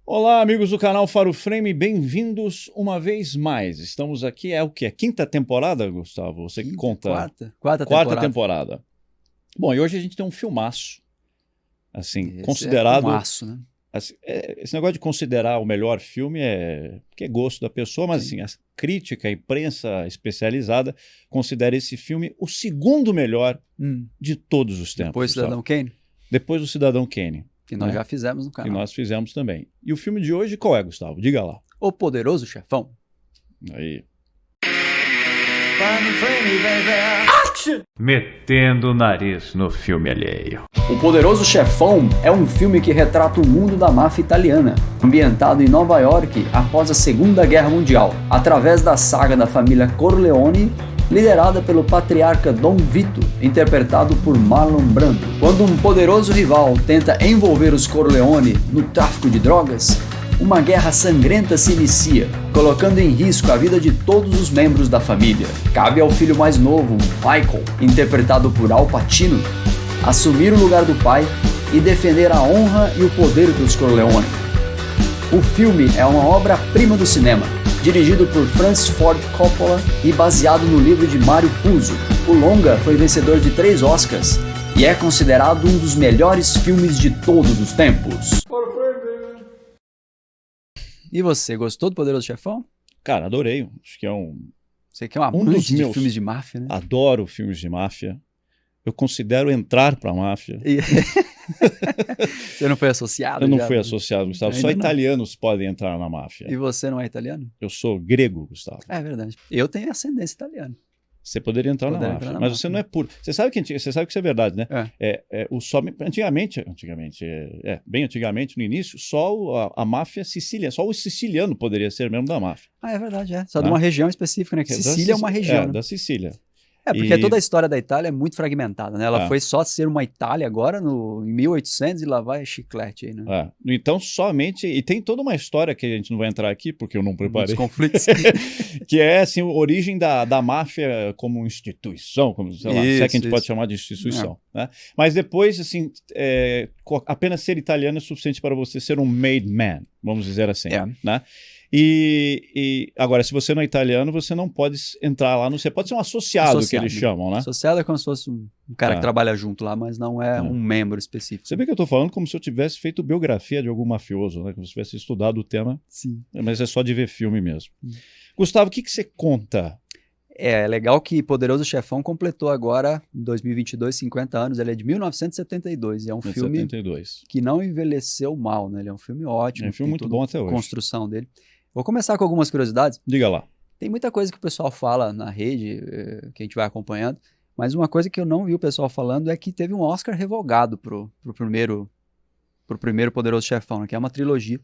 Olá, amigos do canal Faro Frame, bem-vindos uma vez mais. Estamos aqui, é o quê? Quinta temporada, Gustavo? Você que conta. Quarta temporada. Bom, e hoje a gente tem um filmaço, assim, Esse considerado... É filmaço, né? Assim, esse negócio de considerar o melhor filme é porque é gosto da pessoa, mas Sim. assim, a crítica, a imprensa especializada considera esse filme o segundo melhor de todos os tempos. Depois Cidadão Kane, Depois do Cidadão Kane. que nós já fizemos no Que canal. nós fizemos também. E o filme de hoje qual é, Gustavo? Diga lá. O Poderoso Chefão. Aí. Metendo o nariz no filme alheio. O Poderoso Chefão é um filme que retrata o mundo da máfia italiana, ambientado em Nova York após a Segunda Guerra Mundial, através da saga da família Corleone, liderada pelo patriarca Dom Vito, interpretado por Marlon Brando. Quando um poderoso rival tenta envolver os Corleone no tráfico de drogas, uma guerra sangrenta se inicia, colocando em risco a vida de todos os membros da família. Cabe ao filho mais novo, Michael, interpretado por Al Pacino, assumir o lugar do pai e defender a honra e o poder dos Corleone. O filme é uma obra-prima do cinema, dirigido por Francis Ford Coppola e baseado no livro de Mario Puzo. O longa foi vencedor de 3 Oscars e é considerado um dos melhores filmes de todos os tempos. E você, gostou do Poderoso Chefão? Cara, adorei. Acho que é um... Você que é uma Um dos amante de meus- filmes de máfia, né? Adoro filmes de máfia. Eu considero entrar pra máfia. E- Você não foi associado? Eu não já? fui associado, Gustavo. Ainda Só não. italianos podem entrar na máfia. E você não é italiano? Eu sou grego, Gustavo. É verdade. Eu tenho ascendência italiana. Você poderia entrar Poderia na entrar máfia, na mas máfia. você não é puro. Você sabe que isso é verdade, né? Bem antigamente, no início, só a máfia siciliana, só o siciliano poderia ser membro da máfia. Ah, é verdade, é. Só de Ah. uma região específica, né? Que Da Sicília é uma região, né? da Sicília. É, porque E- toda a história da Itália é muito fragmentada, né? Ela É. foi só ser uma Itália agora em 1800 e lá vai chiclete aí, né? É. Então, somente. E tem toda uma história que a gente não vai entrar aqui, porque eu não Muitos preparei. conflitos. Que é assim, a origem da máfia como instituição, como, sei lá, se é que a gente Isso, pode isso. chamar de instituição. Né? Mas depois, assim, apenas ser italiano é suficiente para você ser um made man, vamos dizer assim. É. Né? E agora, se você não é italiano, você não pode entrar lá. Você pode ser um associado, que eles chamam, né? Associado é como se fosse um cara Ah. que trabalha junto lá, mas não é Ah. um membro específico. Você vê que eu estou falando como se eu tivesse feito biografia de algum mafioso, né? Como se eu tivesse estudado o tema, Sim. mas é só de ver filme mesmo. Gustavo, o que você conta? É legal que Poderoso Chefão completou agora, em 2022, 50 anos. Ele é de 1972 e é um Em filme 72. que não envelheceu mal, né? Ele é um filme ótimo. É um filme tem muito toda bom até a hoje. construção dele. Vou começar com algumas curiosidades. Diga lá. Tem muita coisa que o pessoal fala na rede, que a gente vai acompanhando, mas uma coisa que eu não vi o pessoal falando é que teve um Oscar revogado pro primeiro Poderoso Chefão, né? Que é uma trilogia.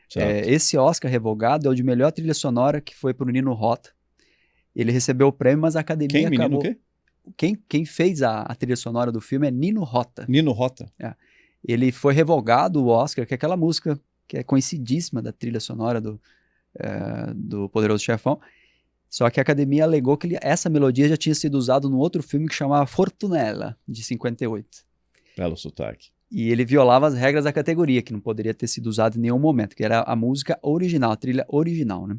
Certo. Esse Oscar revogado é o de melhor trilha sonora, que foi pro Nino Rota. Ele recebeu o prêmio, mas a academia Quem, menino, acabou... o quê? Quem fez a trilha sonora do filme é Nino Rota. Nino Rota. Ele foi revogado o Oscar, que é aquela música que é conhecidíssima da trilha sonora do Poderoso Chefão. Só que a academia alegou que essa melodia já tinha sido usada num outro filme que chamava Fortunella, de 58. Belo sotaque. E ele violava as regras da categoria, que não poderia ter sido usado em nenhum momento, que era a música original, a trilha original, né?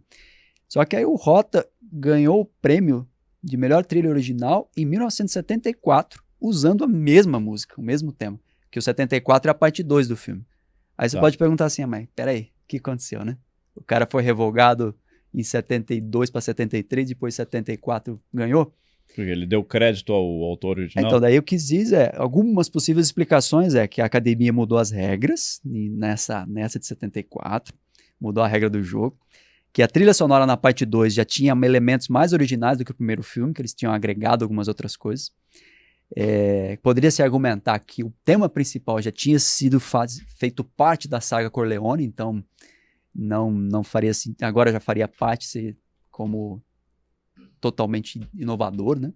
Só que aí o Rota ganhou o prêmio de melhor trilha original em 1974, usando a mesma música, o mesmo tema. Que o 74 é a parte 2 do filme. Aí você Tá. pode perguntar assim, mas peraí, o que aconteceu, né? O cara foi revogado em 72 para 73, depois 74 ganhou. Porque ele deu crédito ao autor original. Então, daí o que diz algumas possíveis explicações é que a academia mudou as regras nessa de 74, mudou a regra do jogo, que a trilha sonora na parte 2 já tinha elementos mais originais do que o primeiro filme, que eles tinham agregado algumas outras coisas. Poderia se argumentar que o tema principal já tinha sido feito parte da saga Corleone, então não faria assim, agora já faria parte como totalmente inovador, né?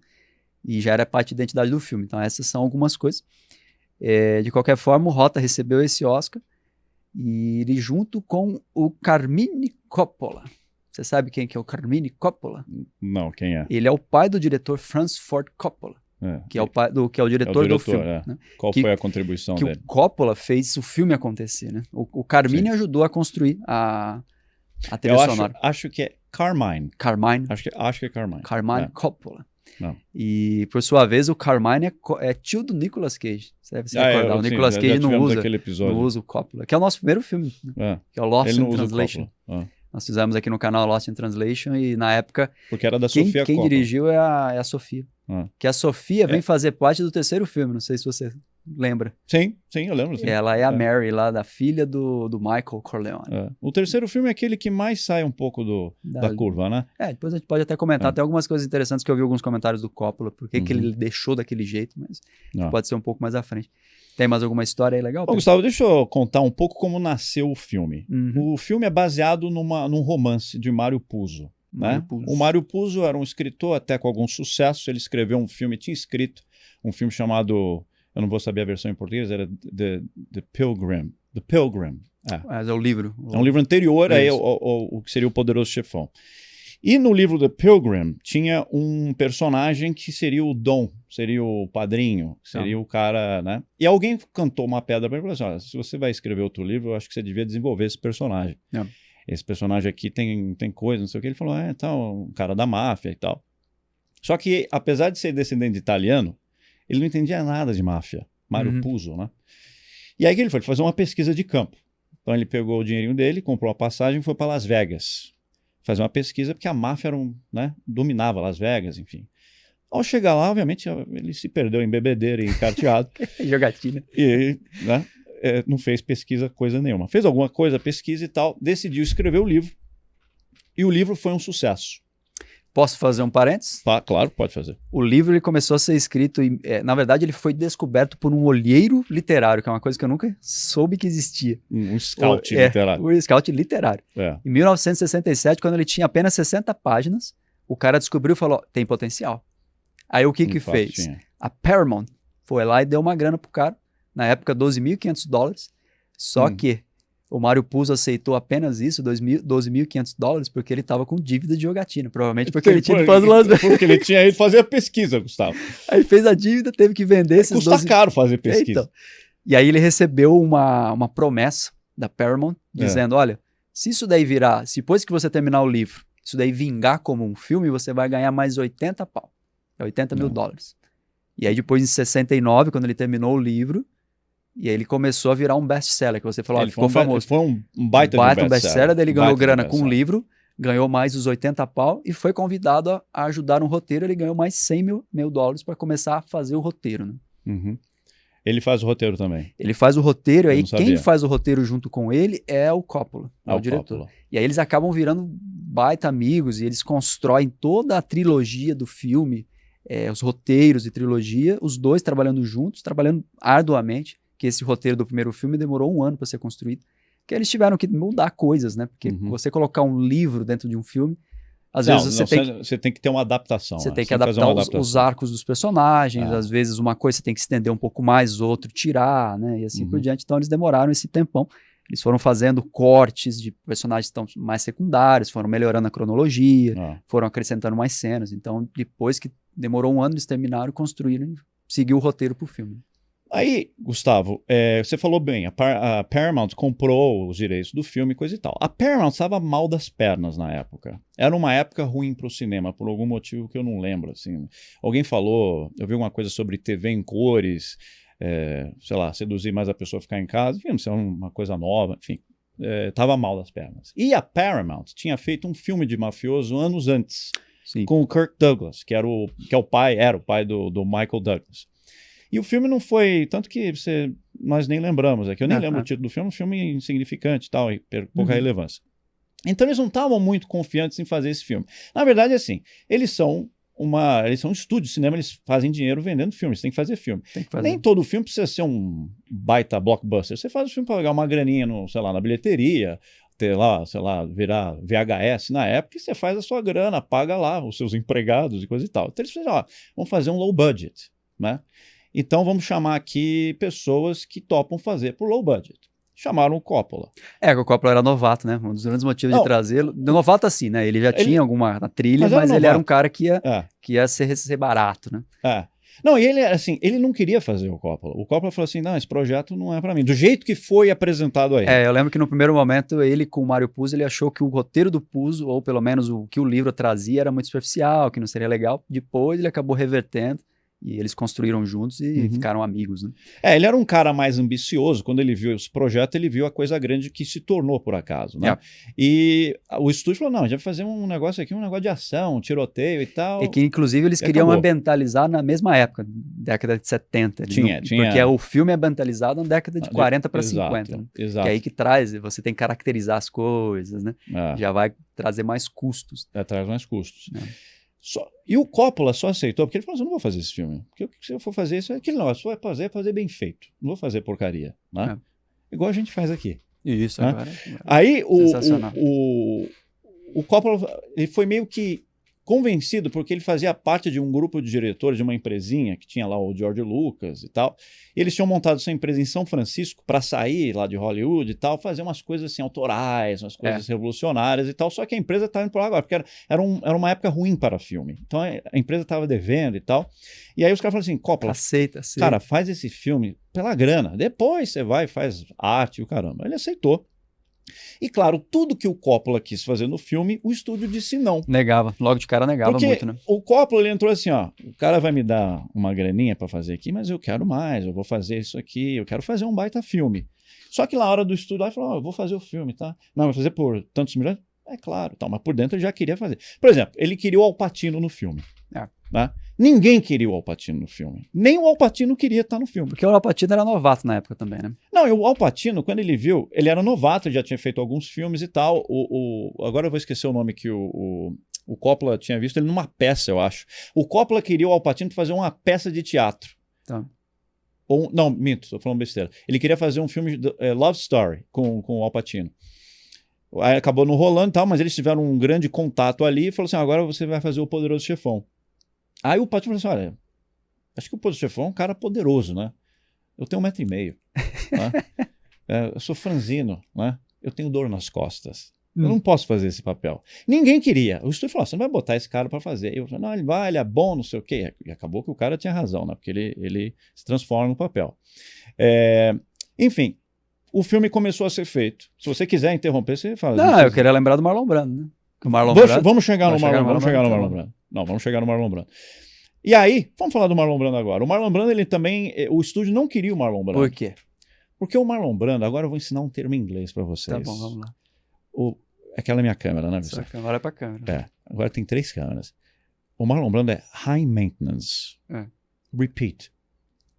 E já era parte da identidade do filme. Então essas são algumas coisas. De qualquer forma, o Rota recebeu esse Oscar e ele junto com o Carmine Coppola. Você sabe quem que é o Carmine Coppola? Não, quem é? Ele é o pai do diretor Francis Ford Coppola. que é o diretor do filme. Né? Qual foi a contribuição dele? Que o Coppola fez o filme acontecer, né? O Carmine ajudou a construir a trilha sonora. Acho que é Carmine. Carmine. Acho que é Carmine. Carmine Coppola. Não. E, por sua vez, o Carmine é tio do Nicolas Cage. Você deve se recordar. O Nicolas Cage não usa o Coppola, que é o nosso primeiro filme, né? Que é o Lost in Translation. Nós fizemos aqui no canal Lost in Translation e, na época, porque era da Sofia quem Coppola. dirigiu é a Sofia. Que a Sofia vem fazer parte do terceiro filme, não sei se você lembra. Sim, eu lembro. Sim. Ela é a Mary, lá, da filha do Michael Corleone. O terceiro filme é aquele que mais sai um pouco da curva, né? Depois a gente pode até comentar. Tem algumas coisas interessantes que eu vi alguns comentários do Coppola, por que ele deixou daquele jeito, mas pode ser um pouco mais à frente. Tem mais alguma história aí legal? Gustavo, deixa eu contar um pouco como nasceu o filme. O filme é baseado num romance de Mário Puzo. Né? O Mário Puzo era um escritor até com algum sucesso. Ele escreveu um filme, tinha escrito um filme chamado, eu não vou saber a versão em português, era The Pilgrim. The Pilgrim. É o livro. É um livro anterior ao que seria O Poderoso Chefão. E no livro The Pilgrim tinha um personagem que seria o Dom, seria o padrinho, seria o cara, né? E alguém cantou uma pedra para ele e falou assim, olha, se você vai escrever outro livro, eu acho que você devia desenvolver esse personagem. Esse personagem aqui tem coisa, não sei o que. Ele falou, tal, um cara da máfia e tal. Só que, apesar de ser descendente de italiano, ele não entendia nada de máfia. Mário Puzo, né? E aí que ele foi fazer uma pesquisa de campo. Então ele pegou o dinheirinho dele, comprou a passagem e foi para Las Vegas fazer uma pesquisa, porque a máfia dominava Las Vegas, enfim. Ao chegar lá, obviamente, ele se perdeu em bebedeira e carteado. Jogatina. E, né, não fez pesquisa, coisa nenhuma. Fez alguma coisa, pesquisa e tal, decidiu escrever o livro. E o livro foi um sucesso. Posso fazer um parênteses? Claro, pode fazer. O livro ele começou a ser escrito, na verdade ele foi descoberto por um olheiro literário, que é uma coisa que eu nunca soube que existia. Um scout literário. Um scout literário. Em 1967, quando ele tinha apenas 60 páginas, o cara descobriu e falou, tem potencial. Aí o que fez? A Paramount foi lá e deu uma grana pro cara, na época $12.500, só que o Mário Puzo aceitou apenas isso, $12.500, porque ele estava com dívida de jogatina. Provavelmente porque ele tinha ido fazer Las Vegas. Porque ele tinha ido fazer a pesquisa, Gustavo. Aí fez a dívida, teve que vender esses Custa caro fazer pesquisa. Então. E aí ele recebeu uma promessa da Paramount, dizendo, olha, se isso daí virar, se depois que você terminar o livro, isso daí vingar como um filme, você vai ganhar mais 80 pau. É $80 mil. E aí depois, em 69, quando ele terminou o livro, e aí ele começou a virar um best-seller, que você falou, ele ficou famoso. Foi um baita de um best-seller, daí ele ganhou grana com o livro, ganhou mais os 80 pau e foi convidado a ajudar no roteiro, ele ganhou mais $100 mil para começar a fazer o roteiro, né? Ele faz o roteiro também. Ele faz o roteiro, aí quem faz o roteiro junto com ele é o Coppola, o diretor. Coppola. E aí eles acabam virando baita amigos e eles constroem toda a trilogia do filme, os roteiros de trilogia, os dois trabalhando juntos, trabalhando arduamente, que esse roteiro do primeiro filme demorou 1 ano para ser construído, porque eles tiveram que mudar coisas, né? Porque você colocar um livro dentro de um filme, às vezes você tem que ter uma adaptação. Você tem que adaptar os arcos dos personagens, às vezes uma coisa você tem que estender um pouco mais, outro tirar, né? E assim por diante. Então eles demoraram esse tempão. Eles foram fazendo cortes de personagens tão mais secundários, foram melhorando a cronologia, foram acrescentando mais cenas. Então, depois que demorou 1 ano, eles terminaram e construíram e seguiu o roteiro pro filme. Aí, Gustavo, você falou bem, a Paramount comprou os direitos do filme e coisa e tal. A Paramount estava mal das pernas na época. Era uma época ruim para o cinema, por algum motivo que eu não lembro. Assim. Alguém falou, eu vi uma coisa sobre TV em cores, sei lá, seduzir mais a pessoa a ficar em casa, enfim, isso é uma coisa nova, enfim. Estava mal das pernas. E a Paramount tinha feito um filme de mafioso anos antes, com o Kirk Douglas, que era o pai do Michael Douglas. E o filme não foi, tanto que nós nem lembramos aqui, eu nem lembro o título do filme, um filme insignificante e tal, e pouca relevância. Então eles não estavam muito confiantes em fazer esse filme. Na verdade, assim, eles são um estúdio de cinema, eles fazem dinheiro vendendo filmes, tem que fazer filme. Nem todo filme precisa ser um baita blockbuster, você faz o filme para pagar uma graninha na bilheteria, ter lá, sei lá, virar VHS na época, e você faz a sua grana, paga lá os seus empregados e coisa e tal. Então eles fizeram, vamos fazer um low budget, né? Então vamos chamar aqui pessoas que topam fazer por low budget. Chamaram o Coppola. O Coppola era novato, né? Um dos grandes motivos de trazê-lo. Novato assim, né? Ele já tinha alguma na trilha, mas ele era um cara que ia ser barato, né? Não, e ele, assim, ele não queria fazer o Coppola. O Coppola falou assim, não, esse projeto não é pra mim. Do jeito que foi apresentado aí. Eu lembro que no primeiro momento, ele com o Mário Puzo, ele achou que o roteiro do Puzo, ou pelo menos o que o livro trazia, era muito superficial, que não seria legal. Depois ele acabou revertendo. E eles construíram juntos e ficaram amigos, né? Ele era um cara mais ambicioso. Quando ele viu esse projeto, ele viu a coisa grande que se tornou, por acaso, né? E o estúdio falou, não, a gente vai fazer um negócio aqui, um negócio de ação, um tiroteio e tal. E que, inclusive, eles queriam ambientalizar na mesma época, década de 70. Tinha. Porque o filme é ambientalizado na década de 40 para 50. Né? Exato. Que é aí que traz, você tem que caracterizar as coisas, né? Já vai trazer mais custos. Traz mais custos. E o Coppola só aceitou, porque ele falou assim, eu não vou fazer esse filme, porque se eu for fazer isso, aquilo não, se eu for fazer bem feito, não vou fazer porcaria, né? Igual a gente faz aqui. Isso, né? Agora. Aí o Coppola, ele foi meio que convencido, porque ele fazia parte de um grupo de diretores de uma empresinha, que tinha lá o George Lucas e tal, e eles tinham montado essa empresa em São Francisco para sair lá de Hollywood e tal, fazer umas coisas assim autorais, umas coisas revolucionárias e tal, só que a empresa estava indo por lá agora, porque era uma época ruim para filme, então a empresa estava devendo e tal, e aí os caras falaram assim, Coppola, aceita. Cara, faz esse filme pela grana, depois você vai e faz arte e o caramba. Ele aceitou. E claro, tudo que o Coppola quis fazer no filme, o estúdio disse não. Negava, logo de cara negava. Porque muito, né? O Coppola, ele entrou assim, ó, o cara vai me dar uma graninha pra fazer aqui, mas eu quero mais, eu vou fazer isso aqui, eu quero fazer um baita filme. Só que na hora do estúdio, ele falou, eu vou fazer o filme, tá? Não, vou fazer por tantos milhões? É claro, tá, mas por dentro ele já queria fazer. Por exemplo, ele queria o Al Pacino no filme. Né? Ninguém queria o Al Pacino no filme. Nem o Al Pacino queria estar no filme. Porque o Al Pacino era novato na época também, né? Não, e o Al Pacino, quando ele viu, ele era novato, ele já tinha feito alguns filmes e tal. Agora eu vou esquecer o nome que o Coppola tinha visto ele numa peça, eu acho. O Coppola queria o Al Pacino fazer uma peça de teatro. Tá. Não, minto, estou falando besteira. Ele queria fazer um filme de Love Story com o Al Pacino. Aí acabou não rolando e tal, mas eles tiveram um grande contato ali e falou assim, agora você vai fazer o Poderoso Chefão. Aí o Pacino falou assim, olha, acho que o Poderoso Chefão é um cara poderoso, né? Eu tenho 1,5 metro. Né? Eu sou franzino, né? Eu tenho dor nas costas. Eu não posso fazer esse papel. Ninguém queria. O estúdio falou, você não vai botar esse cara para fazer. Eu falei, não, ele vai, ele é bom, não sei o quê. E acabou que o cara tinha razão, né? Porque ele se transforma no papel. Enfim, o filme começou a ser feito. Se você quiser interromper, você fala. Não, eu queria lembrar do Marlon Brando, né? Vamos chegar no Marlon Brando. Não, vamos chegar no Marlon Brando. E aí, vamos falar do Marlon Brando agora. O Marlon Brando, ele também... O estúdio não queria o Marlon Brando. Por quê? Porque o Marlon Brando... Agora eu vou ensinar um termo em inglês para vocês. Tá bom, vamos lá. Aquela é minha câmera, né? Essa câmera é pra câmera. Agora tem 3 câmeras. O Marlon Brando é high maintenance. Repeat.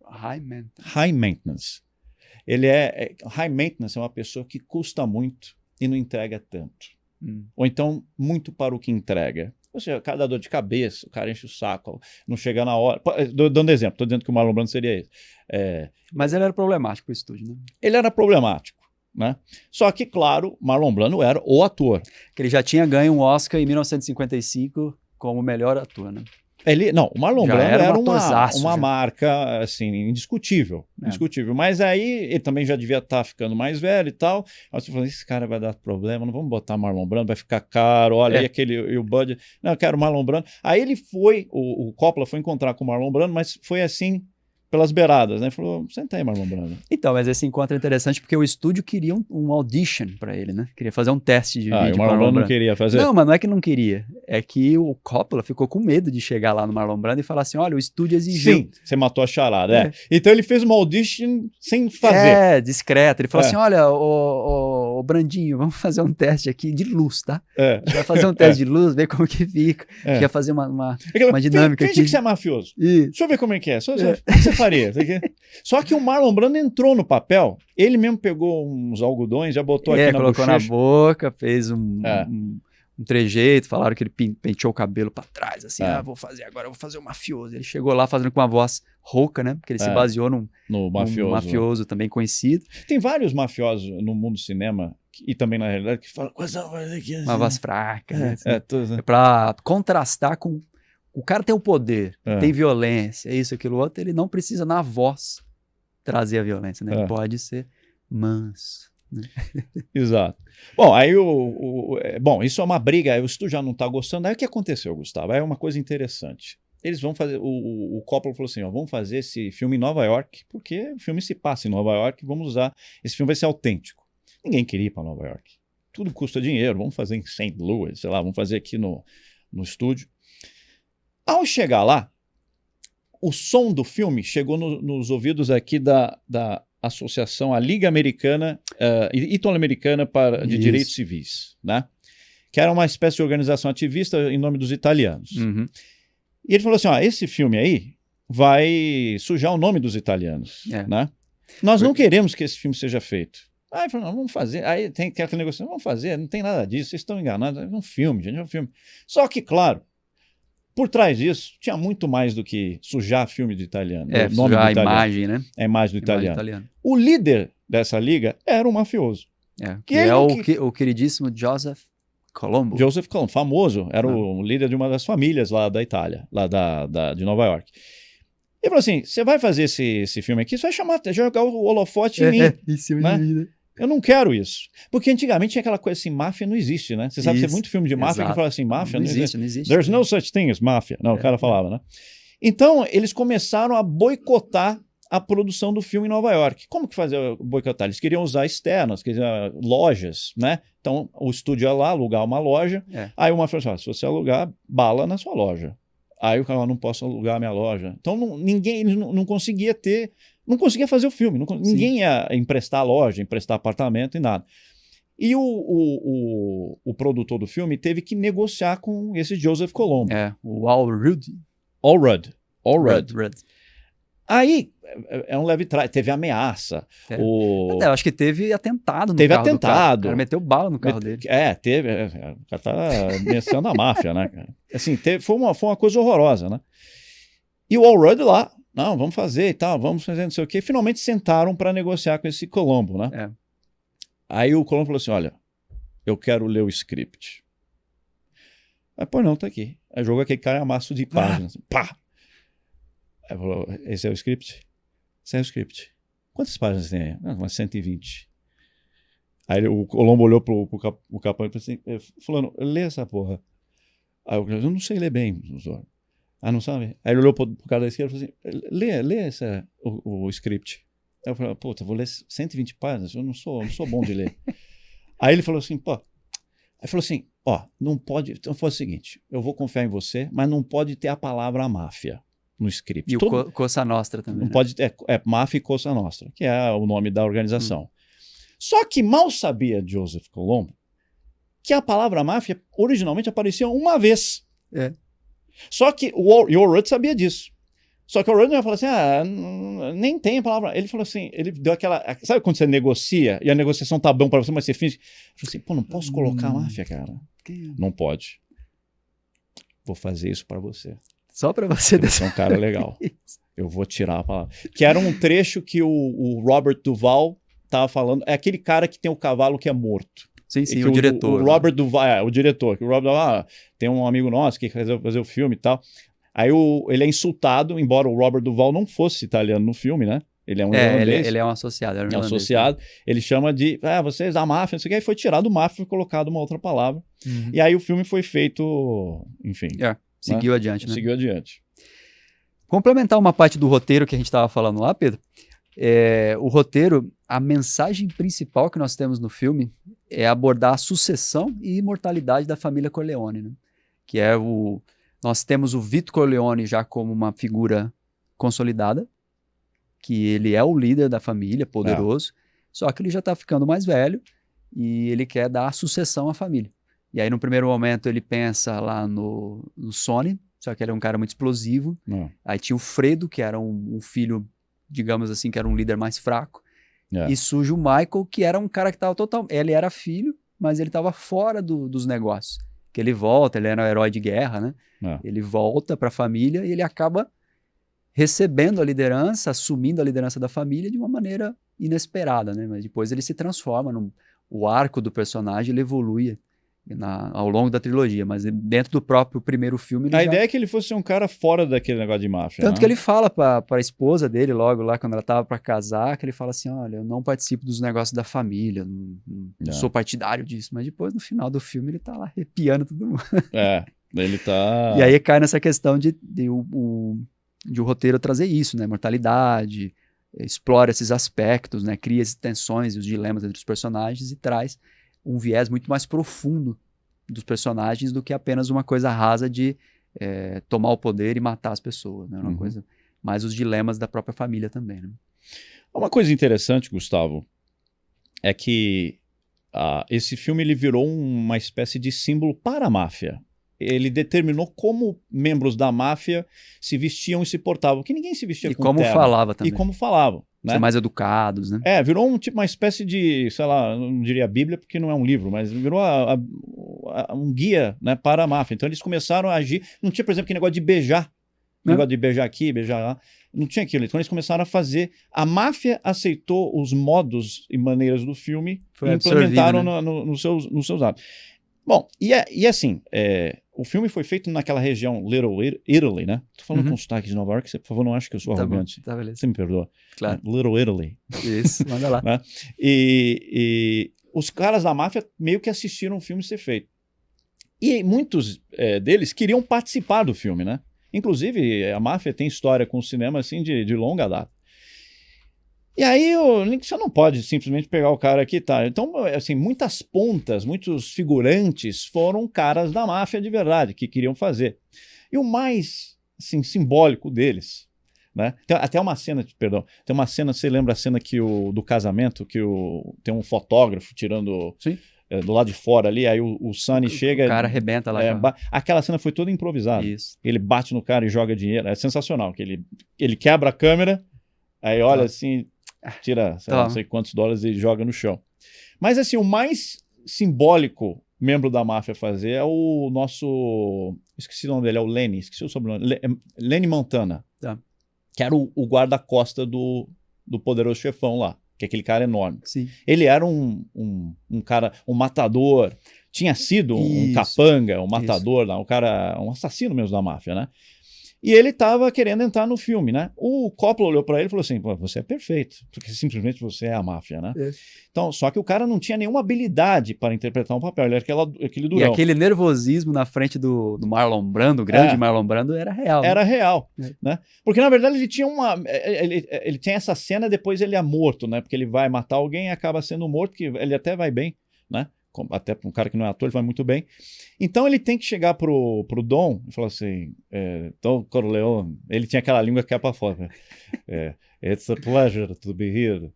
High maintenance. Ele high maintenance é uma pessoa que custa muito e não entrega tanto. Ou então, muito para o que entrega. Ou seja, cada dor de cabeça, o cara enche o saco, não chega na hora. Dando exemplo, estou dizendo que o Marlon Brando seria esse. Mas ele era problemático para o estúdio, né? Ele era problemático, né? Só que, claro, Marlon Brando era o ator. Que ele já tinha ganho um Oscar em 1955 como melhor ator, né? O Marlon Brando era uma já. marca, assim, indiscutível. Mas aí ele também já devia estar ficando mais velho e tal. Aí você falou, esse cara vai dar problema, não vamos botar Marlon Brando, vai ficar caro, olha, e o budget. Não, eu quero Marlon Brando. Aí ele foi, o Coppola foi encontrar com o Marlon Brando, mas foi assim, pelas beiradas, né? Falou, senta aí, Marlon Brando. Então, mas esse encontro é interessante porque o estúdio queria um audition pra ele, né? Queria fazer um teste de vídeo. E o Marlon Brando não queria fazer? Não, mas não é que não queria. É que o Coppola ficou com medo de chegar lá no Marlon Brando e falar assim, olha, o estúdio exigiu. Sim, você matou a charada, Então ele fez uma audition sem fazer. Discreto. Ele falou assim, olha, o Brandinho, vamos fazer um teste aqui de luz, tá? Vai fazer um teste de luz, ver como que fica. Quer fazer uma dinâmica aqui. Finge que você é mafioso. Deixa eu ver como é que é. O que você faria? Só que o Marlon Brando entrou no papel, ele mesmo pegou uns algodões, já botou aqui na colocou bochecha. Na boca, fez um trejeito, falaram que ele penteou o cabelo pra trás, assim, vou fazer o mafioso. Ele chegou lá fazendo com uma voz rouca, né? Porque ele se baseou num mafioso também conhecido. Tem vários mafiosos no mundo do cinema e também na realidade que falam uma voz fraca, né? Assim. Pra contrastar com... O cara tem o poder, tem violência, isso, aquilo, outro, ele não precisa na voz trazer a violência, né? Ele pode ser manso. Né? Exato. Bom, aí isso é uma briga, aí o estúdio já não está gostando. Aí o que aconteceu, Gustavo? Aí é uma coisa interessante. eles vão fazer, o Coppola falou assim, ó, vamos fazer esse filme em Nova York, porque o filme se passa em Nova York, vamos usar, esse filme vai ser autêntico. Ninguém queria ir para Nova York. Tudo custa dinheiro, vamos fazer em St. Louis, sei lá, vamos fazer aqui no estúdio. Ao chegar lá, o som do filme chegou nos ouvidos aqui da associação, a Liga Americana, Italo-Americana de Direitos Civis, né? Que era uma espécie de organização ativista em nome dos italianos. Uhum. E ele falou assim, esse filme aí vai sujar o nome dos italianos, né? Nós não queremos que esse filme seja feito. Aí ele falou, não, vamos fazer. Aí tem aquela negociação, vamos fazer, não tem nada disso, vocês estão enganados, é um filme, gente, é um filme. Só que, claro, por trás disso, tinha muito mais do que sujar filme do italiano. O nome do italiano. Imagem, né? A imagem do italiano. O líder dessa liga era um mafioso. Que é o queridíssimo Joseph Colombo. Joseph Colombo, famoso. Era o líder de uma das famílias lá da Itália, lá de Nova York. Ele falou assim, você vai fazer esse filme aqui, você vai jogar o holofote em mim. Em cima de mim, né? Eu não quero isso. Porque antigamente tinha aquela coisa assim, máfia não existe, né? Você sabe que tem muito filme de máfia que fala assim, máfia não existe. Não existe. There's no such thing as máfia. Não, o cara falava, né? Então, eles começaram a boicotar a produção do filme em Nova York. Como que fazia boicotar? Eles queriam usar externas, queriam lojas, né? Então, o estúdio ia lá alugar uma loja. Aí uma falou assim, se você alugar, bala na sua loja. Aí o cara, não posso alugar a minha loja. Então, ninguém não conseguia ter... Não conseguia fazer o filme, ninguém ia emprestar loja, emprestar apartamento e nada. E o produtor do filme teve que negociar com esse Joseph Colombo. O Allred. Aí, é um leve trás, teve ameaça. Eu acho que teve atentado no carro do cara. O cara meteu bala no carro dele. Teve. O cara tá mencionando a máfia, né, cara? Assim, foi uma coisa horrorosa, né? E o Allred lá, não, vamos fazer e tal, vamos fazer não sei o quê. Finalmente sentaram para negociar com esse Colombo, né? Aí o Colombo falou assim, olha, eu quero ler o script. Aí, pô, não, tá aqui. Aí jogou aquele calhamaço de páginas. Pá! Aí falou, esse é o script? Esse é o script. Quantas páginas tem aí? Umas 120. Aí o Colombo olhou pro capão e falou assim, fulano, lê essa porra. Aí eu não sei ler bem, Zoro. Ah, não sabe? Aí ele olhou pro cara da esquerda e falou assim, lê o script. Aí eu falei, puta, vou ler 120 páginas, eu não sou bom de ler. Aí ele falou assim, aí falou assim, não pode, então foi o seguinte, eu vou confiar em você, mas não pode ter a palavra máfia no script. E o Cosa Nostra também. Não pode ter, máfia e Cosa Nostra, que é o nome da organização. Só que mal sabia Joseph Colombo que a palavra máfia originalmente aparecia uma vez. Só que o Allred sabia disso. Só que o Allred ia falar assim, nem tem a palavra. Ele falou assim, ele deu aquela... Sabe quando você negocia e a negociação tá bom para você, mas você finge... Ele falou assim, não posso colocar máfia, cara. Não pode. Vou fazer isso para você. Só para você. Você é um cara legal. Eu vou tirar a palavra. Que era um trecho que o Robert Duvall tava falando. É aquele cara que tem o cavalo que é morto. Sim, o diretor. O Robert Duvall, o diretor. Que o Robert Duvall, tem um amigo nosso que quer fazer o filme e tal. Aí ele é insultado, embora o Robert Duvall não fosse italiano no filme, né? Ele é um irlandês. Ele é um associado. É um associado. Ele chama de, vocês da máfia, não sei o que. Aí foi tirado o máfia e foi colocado uma outra palavra. E aí o filme foi feito, enfim. Seguiu adiante, né? Seguiu adiante. Complementar uma parte do roteiro que a gente estava falando lá, Pedro. O roteiro, a mensagem principal que nós temos no filme é abordar a sucessão e imortalidade da família Corleone, né? Que é nós temos o Vito Corleone já como uma figura consolidada, que ele é o líder da família, poderoso, só que ele já está ficando mais velho e ele quer dar a sucessão à família. E aí no primeiro momento ele pensa lá no Sonny, só que ele é um cara muito explosivo. Aí tinha o Fredo, que era um filho, digamos assim, que era um líder mais fraco. E surge o Michael, que era um cara que estava ele era filho, mas ele estava fora dos negócios. Que ele volta, ele era um herói de guerra, né? Ele volta para a família e ele acaba recebendo a liderança, assumindo a liderança da família de uma maneira inesperada, né? Mas depois ele se transforma, o arco do personagem ele evolui ao longo da trilogia, mas dentro do próprio primeiro filme... A ideia é que ele fosse um cara fora daquele negócio de máfia. Tanto que ele fala para a esposa dele logo lá, quando ela estava para casar, que ele fala assim, olha, eu não participo dos negócios da família, não sou partidário disso, mas depois no final do filme ele tá lá arrepiando todo mundo. Ele tá... E aí cai nessa questão de o roteiro trazer isso, né? Mortalidade, explora esses aspectos, né? Cria as tensões e os dilemas entre os personagens e traz um viés muito mais profundo dos personagens do que apenas uma coisa rasa de tomar o poder e matar as pessoas, né? Uma coisa mais os dilemas da própria família também, né? Uma coisa interessante, Gustavo, é que esse filme ele virou uma espécie de símbolo para a máfia. Ele determinou como membros da máfia se vestiam e se portavam, que ninguém se vestia com terno. E como falava também. E como falavam. Né? Ser mais educados, né? Virou uma espécie de, sei lá, não diria Bíblia porque não é um livro, mas virou um guia, né, para a máfia. Então eles começaram a agir, não tinha, por exemplo, aquele negócio de beijar, negócio de beijar aqui, beijar lá, não tinha aquilo. Então eles começaram a fazer, a máfia aceitou os modos e maneiras do filme e implementaram, né, nos seus atos. Bom, e assim, o filme foi feito naquela região Little Italy, né? Tô falando com sotaque de Nova York, você, por favor, não ache que eu sou arrogante. Tá, beleza. Você me perdoa. Claro. Little Italy. Isso, manda lá. Né? E os caras da máfia meio que assistiram o filme ser feito. E muitos deles queriam participar do filme, né? Inclusive, a máfia tem história com o cinema, assim, de longa data. E aí, você não pode simplesmente pegar o cara aqui, tá? Então, assim, muitas pontas, muitos figurantes foram caras da máfia de verdade, que queriam fazer. E o mais, assim, simbólico deles, né? Tem até uma cena, perdão, tem uma cena, você lembra a cena do casamento, que tem um fotógrafo tirando... Sim. Do lado de fora ali, aí o Sonny chega... O cara arrebenta lá. Aquela cena foi toda improvisada. Isso. Ele bate no cara e joga dinheiro. É sensacional, que ele quebra a câmera, aí olha assim... Tira, não sei quantos dólares e joga no chão. Mas assim, o mais simbólico membro da máfia fazer é o nosso... Esqueci o nome dele, é o Lenny. Esqueci o sobrenome. Lenny Montana. Tá. Que era o guarda-costa do poderoso chefão lá. Que é aquele cara enorme. Sim. Ele era um cara, um matador. Tinha sido um capanga, um matador, lá, um assassino mesmo da máfia, né? E ele estava querendo entrar no filme, né? O Coppola olhou para ele e falou assim, você é perfeito, porque simplesmente você é a máfia, né? Então, só que o cara não tinha nenhuma habilidade para interpretar um papel, ele era aquele durão. E aquele nervosismo na frente do Marlon Brando, o grande Marlon Brando, era real. Era real, né? Porque, na verdade, ele tinha ele tem essa cena, depois ele é morto, né? Porque ele vai matar alguém e acaba sendo morto, que ele até vai bem, né? Até para um cara que não é ator, ele vai muito bem. Então ele tem que chegar pro Don e falar assim, Don Corleone, ele tinha aquela língua que é para fora. It's a pleasure to be here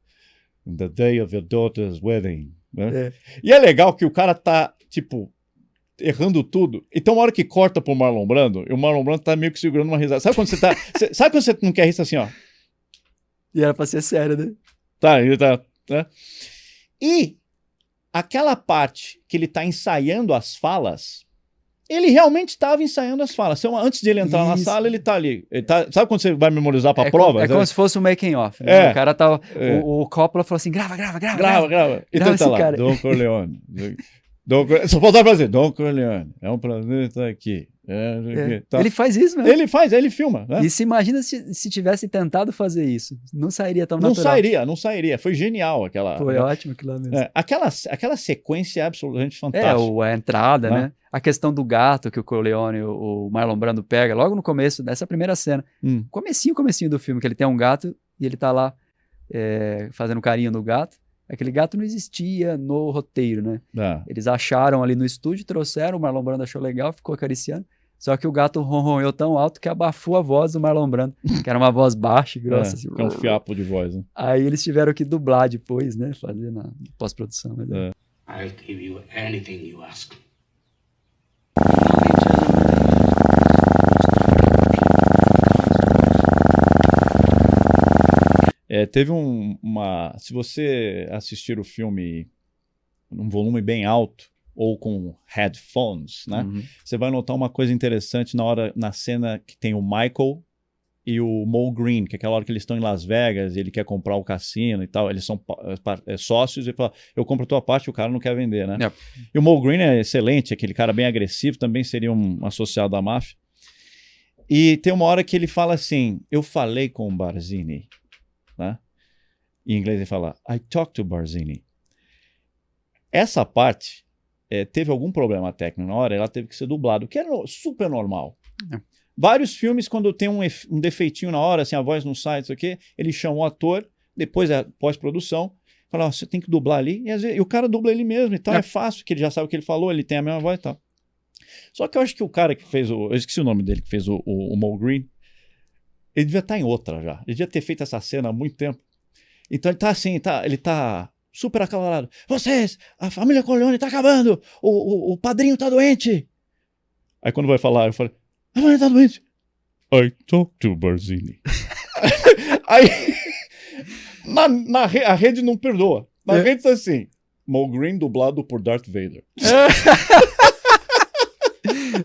on the day of your daughter's wedding. Né? E é legal que o cara tá, tipo, errando tudo. Então, uma hora que corta pro Marlon Brando, e o Marlon Brando tá meio que segurando uma risada. Sabe quando você tá... sabe quando você não quer rir assim, ó? E era pra ser sério, né? Tá, ele tá... Né? E aquela parte que ele está ensaiando as falas, ele realmente estava ensaiando as falas. Então, antes de ele entrar na sala, ele está ali. Sabe quando você vai memorizar para a prova? É como se fosse um making off. Né? O cara tava... O Coppola falou assim, grava. Então tá lá, cara. Don Corleone. Só faltava fazer, Don Corleone. É um prazer estar aqui. Tá. Ele faz isso mesmo. Ele filma. Né? E se imagina se tivesse tentado fazer isso. Não sairia tão natural. Não sairia. Foi genial aquela... Foi ótimo aquilo lá mesmo. Aquela sequência é absolutamente fantástica. A entrada, né? A questão do gato que o Corleone, o Marlon Brando pega logo no começo dessa primeira cena. Comecinho do filme, que ele tem um gato e ele tá lá fazendo carinho no gato. Aquele gato não existia no roteiro, né? Eles acharam ali no estúdio, trouxeram, o Marlon Brando achou legal, ficou acariciando. Só que o gato ronronhou tão alto que abafou a voz do Marlon Brando, que era uma voz baixa e grossa. Assim, um fiapo de voz, né? Aí eles tiveram que dublar depois, né? Fazer na pós-produção. Mas I'll give you anything you ask. Teve se você assistir o filme num volume bem alto ou com headphones, né? Você vai notar uma coisa interessante na cena que tem o Michael e o Moe Green, que é aquela hora que eles estão em Las Vegas e ele quer comprar o cassino e tal, eles são sócios e ele fala, eu compro a tua parte, o cara não quer vender, né? E o Moe Green é excelente, aquele cara bem agressivo, também seria um associado da máfia. E tem uma hora que ele fala assim, eu falei com o Barzini, né? Em inglês ele fala, I talked to Barzini. Essa parte teve algum problema técnico na hora, ela teve que ser dublada, o que é super normal. Vários filmes, quando tem um defeitinho na hora, assim, a voz não sai, isso aqui, eles chamam o ator, depois pós-produção, fala, você tem que dublar ali, e o cara dubla ele mesmo, então é fácil, que ele já sabe o que ele falou, ele tem a mesma voz e tal. Só que eu acho que o cara que fez eu esqueci o nome dele, que fez o Moe Greene, ele devia estar em outra já, ele devia ter feito essa cena há muito tempo. Então ele tá assim, ele tá super acalorado. Vocês, a família Corleone tá acabando, o padrinho tá doente. Aí quando vai falar, eu falo, a família tá doente. I talk to Barzini. Aí, a rede não perdoa. Na rede tá assim, Moe Greene dublado por Darth Vader.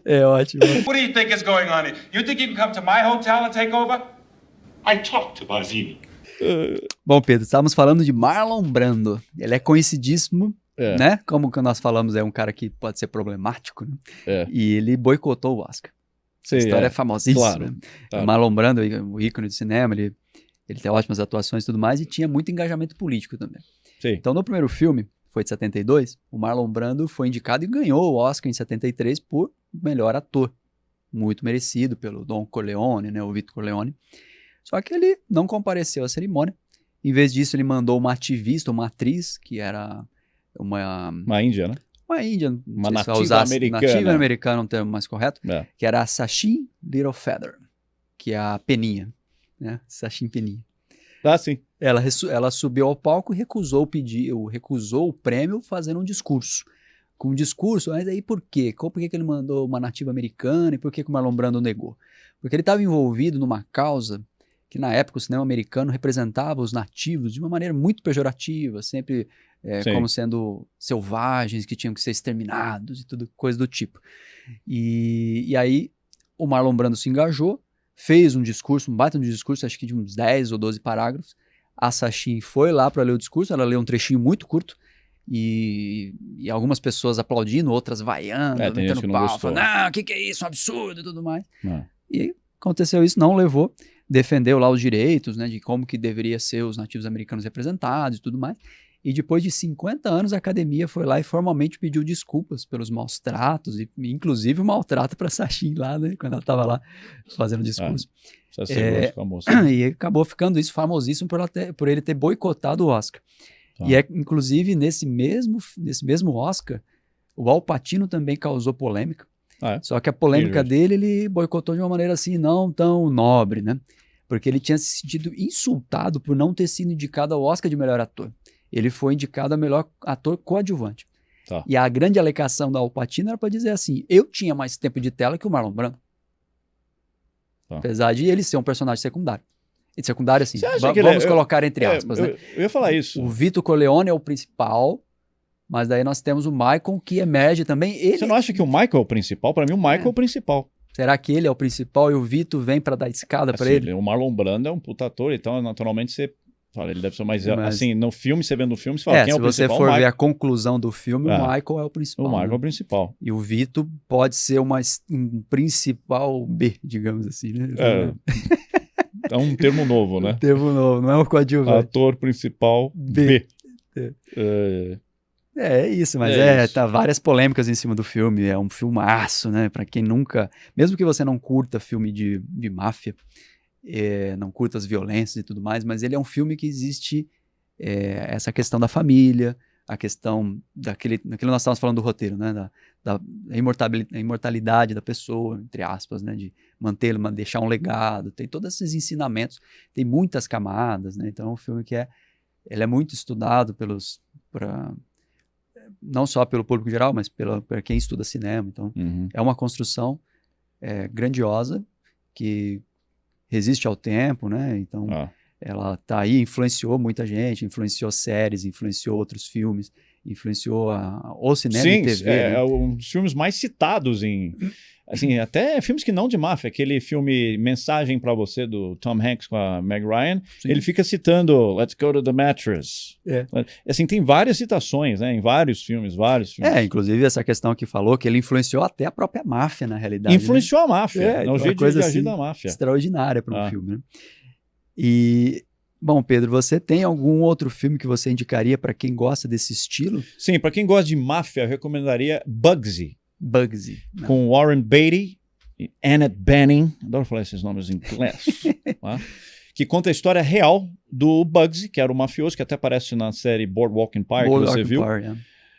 É ótimo. What do you think is going on here? You think you can come to my hotel and take over? I talked to Barzini. Bom, Pedro, estávamos falando de Marlon Brando. Ele é conhecidíssimo, né? Como que nós falamos, é um cara que pode ser problemático, né? E ele boicotou o Oscar. Sim, a história é famosíssima. Claro, claro. Marlon Brando, o ícone do cinema, ele tem ótimas atuações e tudo mais, e tinha muito engajamento político também. Sim. Então, no primeiro filme, foi de 72, o Marlon Brando foi indicado e ganhou o Oscar em 73 por melhor ator. Muito merecido pelo Don Corleone, né? O Vito Corleone. Só que ele não compareceu à cerimônia. Em vez disso, ele mandou uma ativista, uma atriz, que era uma índia, né? Uma índia, uma nativa americana. Nativa americana, um termo mais correto, que era a Sachin Littlefeather, que é a Peninha, né? Sachin Peninha. Ah, sim. Ela subiu ao palco e recusou o prêmio fazendo um discurso. Com um discurso, mas aí por quê? Por que ele mandou uma nativa americana e por que o Marlon Brando negou? Porque ele estava envolvido numa causa que na época o cinema americano representava os nativos de uma maneira muito pejorativa, sempre como sendo selvagens que tinham que ser exterminados e tudo, coisa do tipo. E aí o Marlon Brando se engajou, fez um discurso, um baita de discurso, acho que de uns 10 ou 12 parágrafos. A Sachin foi lá para ler o discurso, ela leu um trechinho muito curto, e algumas pessoas aplaudindo, outras vaiando, metendo pau, falando, não, o que é isso, um absurdo e tudo mais. E aconteceu isso, não levou, defendeu lá os direitos, né, de como que deveria ser os nativos americanos representados e tudo mais. E depois de 50 anos, a academia foi lá e formalmente pediu desculpas pelos maus tratos, e inclusive o maltrato para Sachin lá, né, quando ela estava lá fazendo o discurso. E acabou ficando isso famosíssimo por ele ter boicotado o Oscar. E inclusive, nesse mesmo Oscar, o Al Pacino também causou polêmica. Só que a polêmica dele, ele boicotou de uma maneira assim, não tão nobre, né? Porque ele tinha se sentido insultado por não ter sido indicado ao Oscar de melhor ator. Ele foi indicado a melhor ator coadjuvante. E a grande alegação da Al Pacino era para dizer assim, eu tinha mais tempo de tela que o Marlon Brando. Apesar de ele ser um personagem secundário. E secundário, assim, vamos colocar entre aspas, né? Eu ia falar isso. O Vito Corleone é o principal, mas daí nós temos o Michael, que emerge também. Você não acha que o Michael é o principal? Para mim, o Michael é o principal. Será que ele é o principal e o Vito vem para dar escada para ele? O Marlon Brando é um puta ator, então naturalmente você fala, ele deve ser mais... Assim, no filme, você vendo o filme, você fala quem é o principal. Se você for ver a conclusão do filme, o Michael é o principal. O Michael é o principal. E o Vito pode ser um principal B, digamos assim, né? É um termo novo, né? Um termo novo, não é o coadjuvante. Ator principal B. É isso, mas tá várias polêmicas em cima do filme. É um filmaço, né? Pra quem nunca... Mesmo que você não curta filme de máfia, não curta as violências e tudo mais, mas ele é um filme que existe essa questão da família, a questão daquilo nós estávamos falando do roteiro, né? Da imortalidade da pessoa, entre aspas, né? De mantê-lo, deixar um legado, tem todos esses ensinamentos, tem muitas camadas, né? Então é um filme que ele é muito estudado não só pelo público geral, mas para quem estuda cinema. Então é uma construção grandiosa que resiste ao tempo, né? Então ela tá aí, influenciou muita gente, influenciou séries, influenciou outros filmes, influenciou o cinema e TV. É um dos filmes mais citados assim, até filmes que não de máfia, aquele filme Mensagem pra Você, do Tom Hanks com a Meg Ryan, ele fica citando Let's Go to the Mattress. Assim, tem várias citações, né, em vários filmes. Inclusive essa questão que falou, que ele influenciou até a própria máfia, na realidade. Influenciou, né? A máfia, o jeito de agir da máfia. Extraordinária para um filme, né? E Bom, Pedro, você tem algum outro filme que você indicaria para quem gosta desse estilo? Sim, para quem gosta de máfia, eu recomendaria Bugsy. Bugsy. Com Warren Beatty e Annette Bening, adoro falar esses nomes em inglês, tá? Que conta a história real do Bugsy, que era o mafioso, que até aparece na série Boardwalk Empire, que você viu.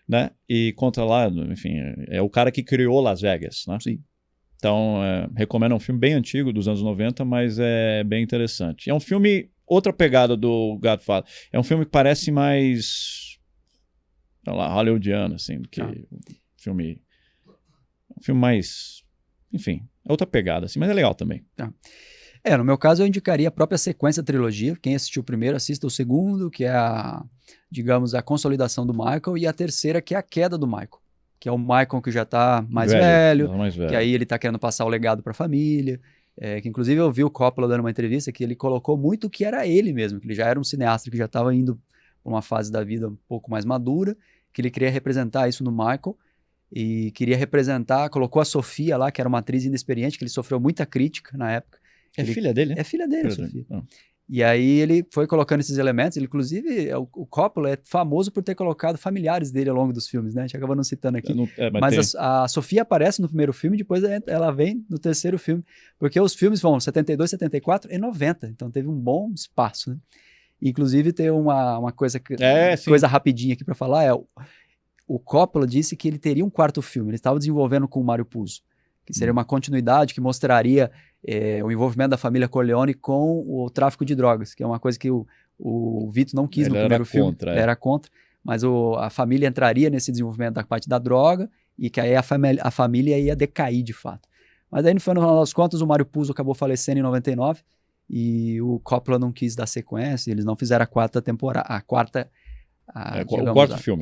Né? E conta lá, enfim, é o cara que criou Las Vegas, né? Sim. Então, recomendo, um filme bem antigo, dos anos 90, mas é bem interessante. É um filme, outra pegada do Godfather, é um filme que parece mais, sei lá, hollywoodiano, assim, do que um filme mais, enfim, é outra pegada, assim, mas é legal também. Tá. No meu caso eu indicaria a própria sequência trilogia. Quem assistiu o primeiro, assista o segundo, que é digamos, a consolidação do Michael, e a terceira, que é a queda do Michael, que é o Michael que já tá mais velho, que aí ele tá querendo passar o legado pra família, que inclusive eu vi o Coppola dando uma entrevista que ele colocou muito que era ele mesmo, que ele já era um cineasta que já estava indo pra uma fase da vida um pouco mais madura, que ele queria representar isso no Michael, e queria representar, colocou a Sofia lá, que era uma atriz inexperiente, que ele sofreu muita crítica na época. Filha dele, né? É filha dele, Sofia. E aí ele foi colocando esses elementos, ele, inclusive, o Coppola é famoso por ter colocado familiares dele ao longo dos filmes, né? A gente acaba não citando aqui. Mas a Sofia aparece no primeiro filme, depois ela vem no terceiro filme, porque os filmes vão 72, 74 e 90, então teve um bom espaço, né? Inclusive tem uma coisa rapidinha aqui para falar, o Coppola disse que ele teria um quarto filme, ele estava desenvolvendo com o Mário Puzo, que seria uma continuidade que mostraria o envolvimento da família Corleone com o tráfico de drogas, que é uma coisa que o Vito não quis no primeiro filme. Ele era contra, mas a família entraria nesse desenvolvimento da parte da droga e que aí a família ia decair de fato. Mas aí no final das contas o Mário Puzo acabou falecendo em 99 e o Coppola não quis dar sequência, eles não fizeram a quarta temporada, o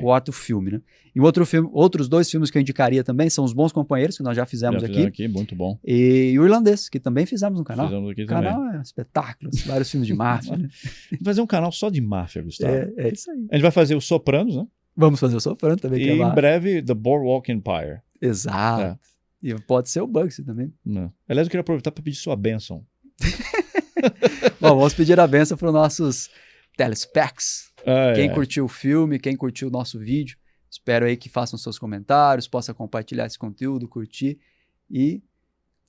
quarto filme, né? E outros dois filmes que eu indicaria também são Os Bons Companheiros, que nós já fizemos aqui. Muito bom. E o Irlandês, que também fizemos no canal. O canal é um espetáculo, vários filmes de máfia, né? Vamos fazer um canal só de máfia, Gustavo. É isso aí. A gente vai fazer o Sopranos, né? Vamos fazer o Sopranos também. E em breve, The Boardwalk Empire. Exato. E pode ser o Bugsy também. Não. Aliás, eu queria aproveitar para pedir sua bênção. Bom, vamos pedir a bênção para os nossos telespecs. Quem curtiu o filme, quem curtiu o nosso vídeo, espero aí que façam seus comentários, possa compartilhar esse conteúdo, curtir e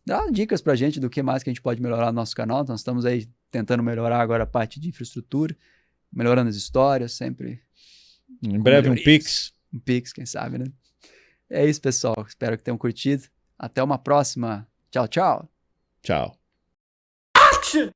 dar dicas pra gente do que mais que a gente pode melhorar no nosso canal. Nós estamos aí tentando melhorar agora a parte de infraestrutura, melhorando as histórias, sempre. Em breve um Pix. Um Pix, quem sabe, né? É isso, pessoal. Espero que tenham curtido. Até uma próxima. Tchau, tchau. Tchau. Action!